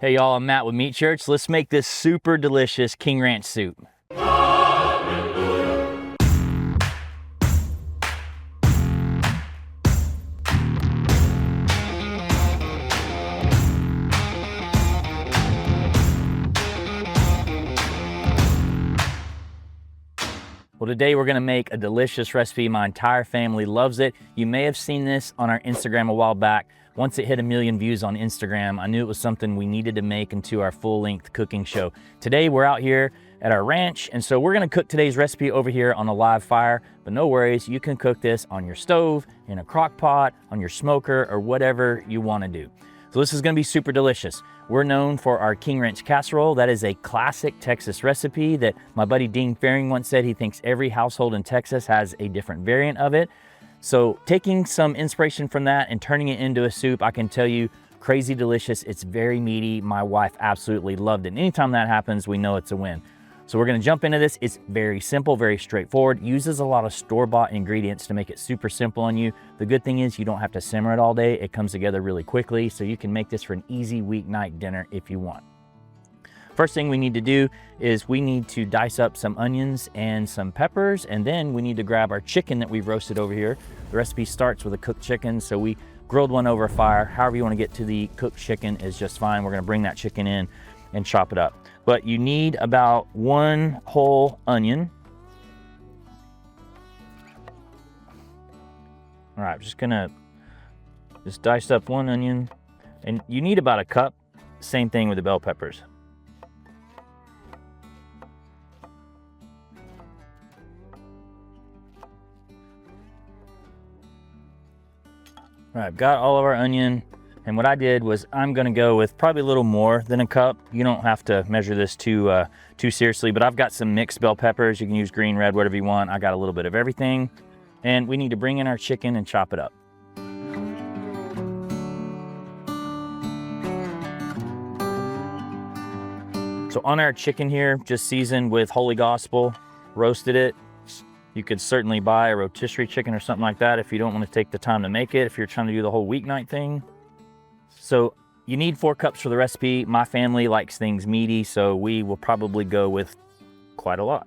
Hey y'all, I'm Matt with Meat Church. Let's make this super delicious King Ranch soup. Well, today we're gonna make a delicious recipe. My entire family loves it. You may have seen this on our Instagram a while back. Once it hit 1 million views on Instagram, I knew it was something we needed to make into our full-length cooking show. Today we're out here at our ranch, and so we're gonna cook today's recipe over here on a live fire, but no worries, you can cook this on your stove, in a crock pot, on your smoker, or whatever you wanna do. So this is gonna be super delicious. We're known for our King Ranch casserole. That is a classic Texas recipe that my buddy Dean Faring once said he thinks every household in Texas has a different variant of it. So taking some inspiration from that and turning it into a soup, I can tell you, crazy delicious. It's very meaty. My wife absolutely loved it. And anytime that happens, we know it's a win. So we're gonna jump into this. It's very simple, very straightforward. Uses a lot of store-bought ingredients to make it super simple on you. The good thing is you don't have to simmer it all day. It comes together really quickly, so you can make this for an easy weeknight dinner if you want. First thing we need to do is we need to dice up some onions and some peppers, and then we need to grab our chicken that we've roasted over here. The recipe starts with a cooked chicken, so we grilled one over a fire. However you want to get to the cooked chicken is just fine. We're gonna bring that chicken in and chop it up. But you need about 1 whole onion. All right, just gonna dice up 1 onion, and you need about 1 cup. Same thing with the bell peppers. All right, I've got all of our onion, and what I did was I'm gonna go with probably a little more than 1 cup. You don't have to measure this too seriously, but I've got some mixed bell peppers. You can use green, red, whatever you want. I got a little bit of everything. And we need to bring in our chicken and chop it up. So on our chicken here, just seasoned with Holy Gospel, roasted it. You could certainly buy a rotisserie chicken or something like that if you don't want to take the time to make it, if you're trying to do the whole weeknight thing. So you need 4 cups for the recipe. My family likes things meaty, so we will probably go with quite a lot.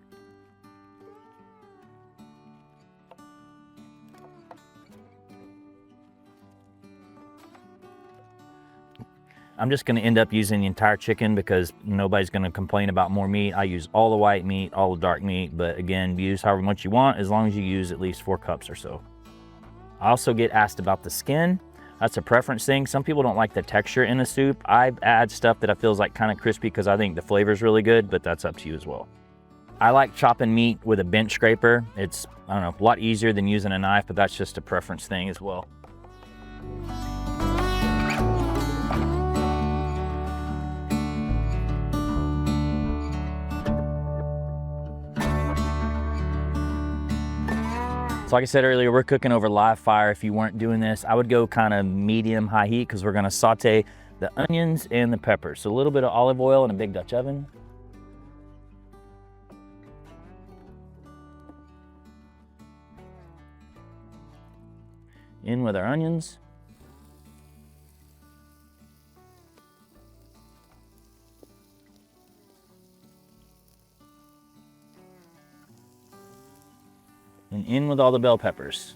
I'm just gonna end up using the entire chicken because nobody's gonna complain about more meat. I use all the white meat, all the dark meat, but again, use however much you want as long as you use at least 4 cups or so. I also get asked about the skin. That's a preference thing. Some people don't like the texture in a soup. I add stuff that I feel is like kind of crispy because I think the flavor is really good, but that's up to you as well. I like chopping meat with a bench scraper. It's, I don't know, a lot easier than using a knife, but that's just a preference thing as well. So like I said earlier, we're cooking over live fire. If you weren't doing this, I would go kind of medium high heat because we're gonna saute the onions and the peppers. So a little bit of olive oil in a big Dutch oven. In with our onions. And in with all the bell peppers.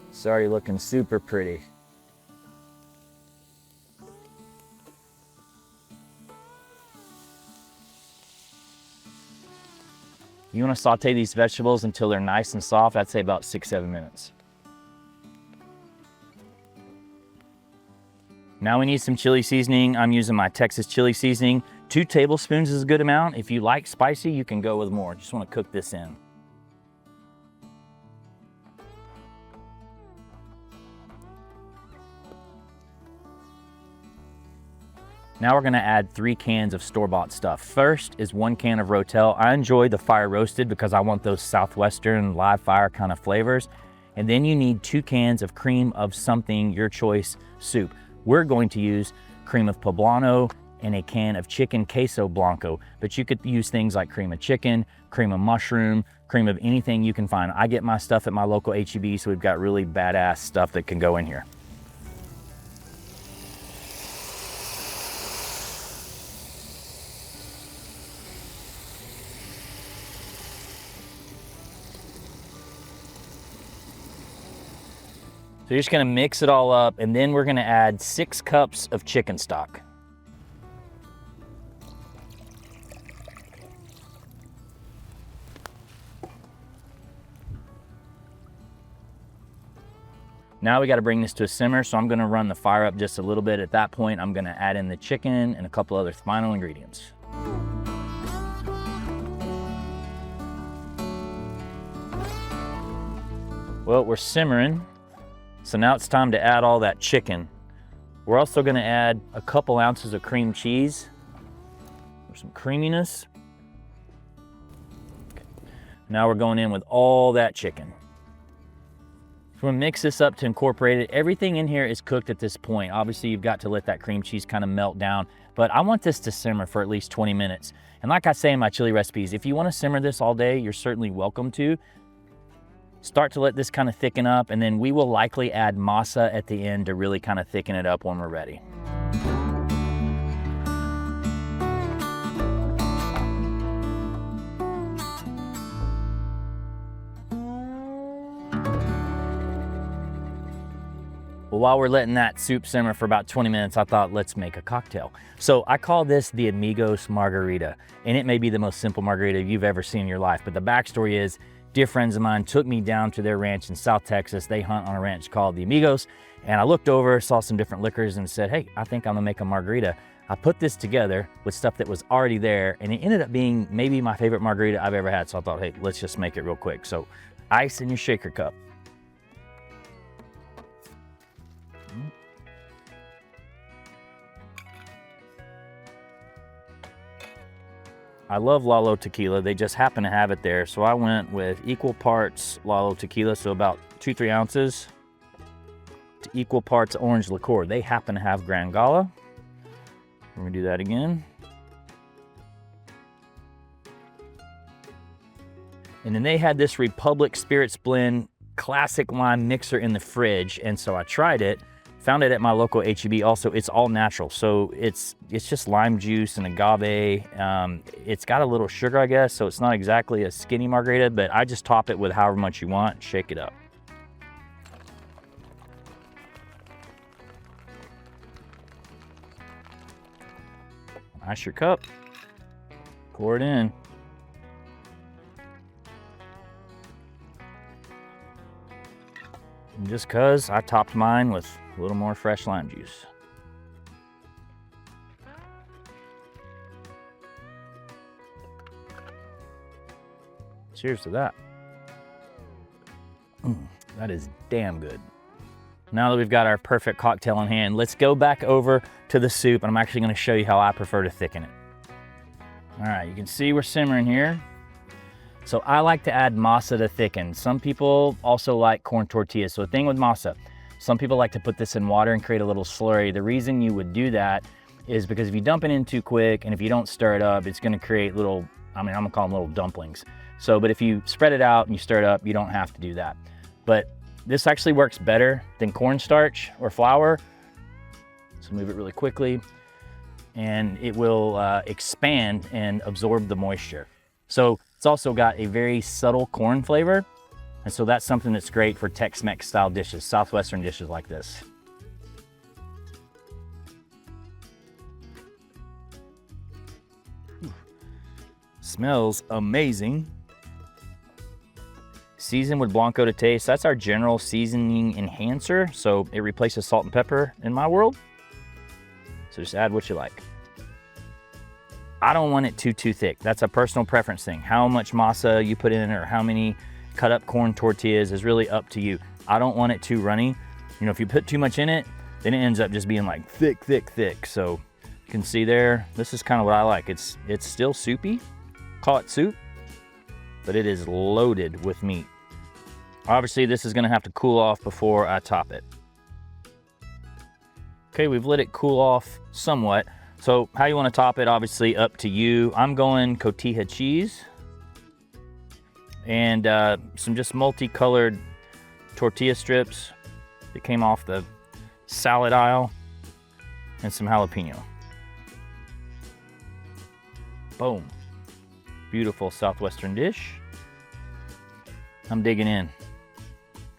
It's already looking super pretty. You want to saute these vegetables until they're nice and soft. I'd say about 6-7 minutes. Now we need some chili seasoning. I'm using my Texas chili seasoning. 2 tablespoons is a good amount. If you like spicy, you can go with more. Just want to cook this in. Now we're gonna add 3 cans of store-bought stuff. First is 1 can of Rotel. I enjoy the fire roasted because I want those southwestern live fire kind of flavors. And then you need 2 cans of cream of something, your choice soup. We're going to use cream of poblano, and a can of chicken queso blanco, but you could use things like cream of chicken, cream of mushroom, cream of anything you can find. I get my stuff at my local HEB, so we've got really badass stuff that can go in here. So you're just gonna mix it all up, and then we're gonna add 6 cups of chicken stock. Now we gotta bring this to a simmer, so I'm gonna run the fire up just a little bit. At that point, I'm gonna add in the chicken and a couple other final ingredients. Well, we're simmering. So now it's time to add all that chicken. We're also gonna add a couple ounces of cream cheese for some creaminess. Okay. Now we're going in with all that chicken. So we'll mix this up to incorporate it. Everything in here is cooked at this point. Obviously, you've got to let that cream cheese kind of melt down, but I want this to simmer for at least 20 minutes. And like I say in my chili recipes, if you wanna simmer this all day, you're certainly welcome to. Start to let this kind of thicken up, and then we will likely add masa at the end to really kind of thicken it up when we're ready. Well, while we're letting that soup simmer for about 20 minutes, I thought, let's make a cocktail. So I call this the Amigos Margarita, and it may be the most simple margarita you've ever seen in your life, but the backstory is, dear friends of mine took me down to their ranch in South Texas. They hunt on a ranch called the Amigos, and I looked over, saw some different liquors, and said, hey, I think I'm gonna make a margarita. I put this together with stuff that was already there, and it ended up being maybe my favorite margarita I've ever had. So I thought, hey, let's just make it real quick. So ice in your shaker cup. I love Lalo tequila. They just happen to have it there. So I went with equal parts Lalo tequila, so about 2-3 ounces, to equal parts orange liqueur. They happen to have Gran Gala. We're gonna do that again. And then they had this Republic Spirits Blend classic lime mixer in the fridge. And so I tried it. Found it at my local HEB. Also, it's all natural. So it's just lime juice and agave. It's got a little sugar, I guess, so it's not exactly a skinny margarita, but I just top it with however much you want, shake it up. Ice your cup, pour it in. And just cause I topped mine with a little more fresh lime juice. Cheers to that. That is damn good. Now that we've got our perfect cocktail in hand, let's go back over to the soup, and I'm actually gonna show you how I prefer to thicken it. All right, you can see we're simmering here. So I like to add masa to thicken. Some people also like corn tortillas. So the thing with masa, some people like to put this in water and create a little slurry. The reason you would do that is because if you dump it in too quick and if you don't stir it up, it's gonna create little, I'm gonna call them little dumplings. So, but if you spread it out and you stir it up, you don't have to do that. But this actually works better than cornstarch or flour. So move it really quickly and it will expand and absorb the moisture. So it's also got a very subtle corn flavor. And so that's something that's great for Tex-Mex style dishes, southwestern dishes like this. Smells amazing. Season with Blanco to taste. That's our general seasoning enhancer. So it replaces salt and pepper in my world. So just add what you like. I don't want it too thick. That's a personal preference thing. How much masa you put in or how many cut up corn tortillas is really up to you. I don't want it too runny. You know, if you put too much in it, then it ends up just being like thick. So you can see there, this is kind of what I like. It's still soupy, call it soup, but it is loaded with meat. Obviously, this is gonna have to cool off before I top it. Okay, we've let it cool off somewhat. So how you want to top it, obviously up to you. I'm going cotija cheese and some just multicolored tortilla strips that came off the salad aisle and some jalapeno. Boom. Beautiful southwestern dish. I'm digging in.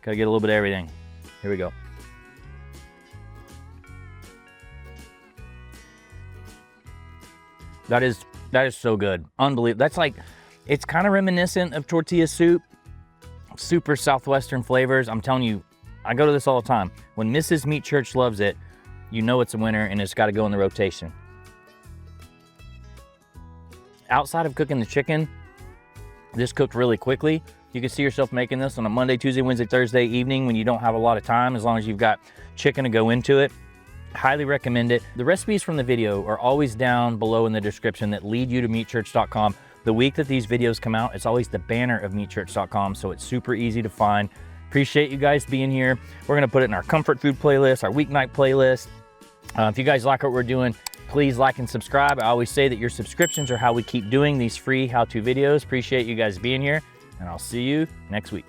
Gotta get a little bit of everything. Here we go. That is so good. Unbelievable. That's like, it's kind of reminiscent of tortilla soup. Super southwestern flavors. I'm telling you, I go to this all the time. When Mrs. Meat Church loves it, you know it's a winner and it's got to go in the rotation. Outside of cooking the chicken, this cooked really quickly. You can see yourself making this on a Monday, Tuesday, Wednesday, Thursday evening when you don't have a lot of time, as long as you've got chicken to go into it. Highly recommend it. The recipes from the video are always down below in the description that lead you to meatchurch.com. The week that these videos come out, it's always the banner of meatchurch.com, so it's super easy to find. Appreciate you guys being here. We're gonna put it in our comfort food playlist, our weeknight playlist. If you guys like what we're doing, please like and subscribe. I always say that your subscriptions are how we keep doing these free how-to videos. Appreciate you guys being here, and I'll see you next week.